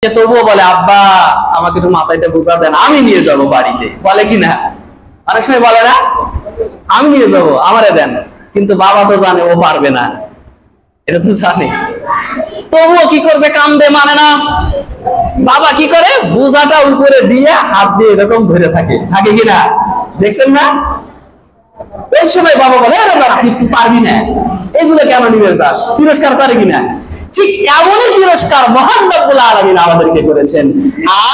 তবুও বলে আব্বা আমাকে একটু মাথাটা বোঝা দেন, আমি নিয়ে যাব বাড়িতে, বলে কি না? অনেক সময় বলে না আমি নিয়ে যাব, আমারে দেন। কিন্তু বাবা তো জানে ও পারবে না, এটা তো জানে, তবুও কি করবে? কান্দে, মানে না। বাবা কি করে? বোঝাটা উপরে দিয়ে হাত দিয়ে এরকম ধরে থাকে, থাকে কিনা দেখছেন না? ওই সময় বাবা বলে তুই পারবি না, এগুলো কেন নিয়ে যাস, তিরস্কার করে কিনা? ঠিক এমনই তিরস্কার মহান রব্বুল আলামিন আমাদেরকে করেছেন।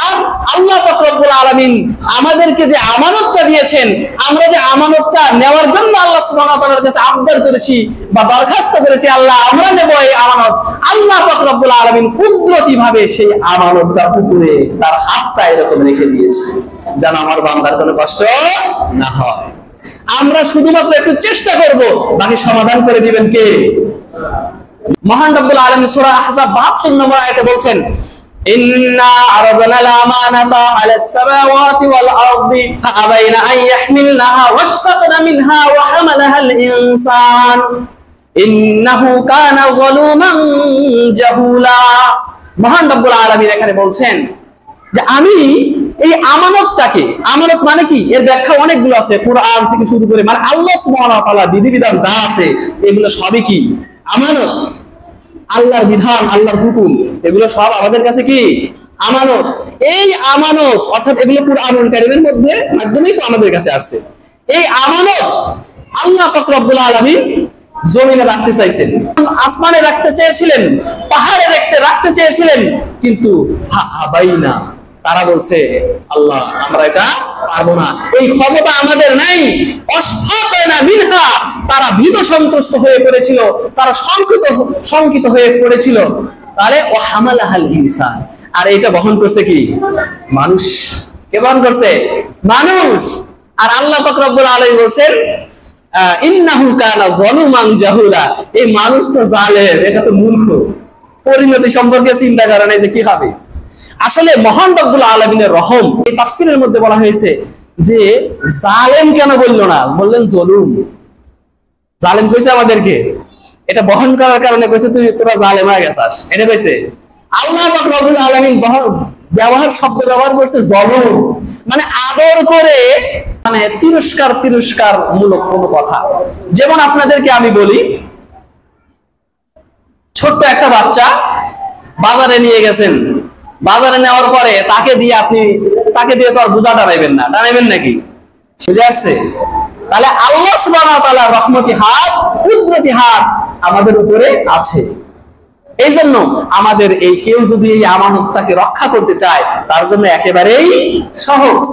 আর আল্লাহ পাক রব্বুল আলামিন আমাদেরকে যে আমানতটা দিয়েছেন, আমরা যে আমানতটা নেওয়ার জন্য আল্লাহ সুবহানাহু ওয়া তাআলার কাছে আবদার করেছি বা দরখাস্ত করেছি, আল্লাহ আমরা নেব এই আমানত, আল্লাহ পাক রব্বুল আলামিন কুদরতি ভাবে সেই আমানতটা উপরে তার হাতটা এরকম রেখে দিয়েছে, যেন আমার বান্দার কোনো কষ্ট না হয়। আমরা শুধুমাত্র একটু চেষ্টা করব, বাকি সমাধান করে দিবেন কে? মহান রব্বুল আলামিন সূরা আহজাব 72 নম্বর আয়াতে বলছেন, ইন্না আরাদনাল আমানাতা আলাস সামাওয়াতি ওয়াল আরদি ফাআবাইনা আন ইয়াহমিলনাহা ওয়াশফাকনা মিনহা ওয়া হামালাহাল ইনসান ইন্নাহু কানা যালুমান জাহুলা। মহান রব্বুল আলামিন এখানে বলছেন যে আমি এই আমানতটাকে, আমানত মানে কি, এর ব্যাখ্যা অনেকগুলো আছে কোরআন থেকে শুরু করে, মানে আল্লাহ সুবহানাহু ওয়া তাআলা বিধিবিধান যা আছে এগুলো সবই কি আমানত। আল্লাহর বিধান, আল্লাহর হুকুম, এগুলো সব আমাদের কাছে কি আমানত। এই আমানত অর্থাৎ এগুলো কুরআনুল কারীমের মধ্যে মাধ্যমেই তো আমাদের কাছে আসছে। এই আমানত আল্লাহ পাক রব্বুল আলামিন জমিনে রাখতে চাইছেন, আসমানে রাখতে চেয়েছিলেন, পাহাড়ে রাখতে চেয়েছিলেন, কিন্তু ফাআবাইনা, তারা বলছে আল্লাহ আমরা এটা পারবো না, এই ক্ষমতা আমাদের নাই। অশফাকনা মিনহা, তারা ভীত সন্ত্রস্ত হয়ে পড়েছিল, তারা শঙ্কিত হয়ে পড়েছিল। তাহলে ও হামালাহাল ইনসান, আর এটা বহন করছে কি মানুষ। কে বহন করছে? মানুষ। আর আল্লাহ পাক রব্বুল আলামিন বলেন ইন্নাহু কানা যালুমান জাহুলা, এই মানুষ তো জালেম, এটা তো মূর্খ, পরিণতি সম্পর্কে চিন্তা করে না যে কি হবে। আসলে মহান রব্বুল আলামিনের রহম, এই তাফসীরের মধ্যে বলা হয়েছে যে জালেম কেন বললো না, বললেন জলুম। জালেম কইছে আমাদেরকে, এটা বহন করার কারণে কইছে তোরা জালেম হয়ে গেছাস, এটা কইছে। আল্লাহ পাক রব্বুল আলামিন শব্দ ব্যবহার করছে জলুম, মানে আদর করে, মানে তিরস্কার মূলক কোনো কথা। যেমন আপনাদেরকে আমি বলি, ছোট্ট একটা বাচ্চা বাজারে নিয়ে গেছেন, বাজারে নেওয়ার পরে তাকে দিয়ে তো আর বোঝা টানাইবেন না, টানাইবেন নাকি? বুঝে আসছে? তাহলে আল্লাহ সুবহানাহু ওয়া তাআলার রহমতি হাত, কুদরতি হাত আমাদের উপরে আছে। এই জন্য আমাদের এই কেউ যদি এই আমানতটাকে রক্ষা করতে চায়, তার জন্য একেবারেই সহজ।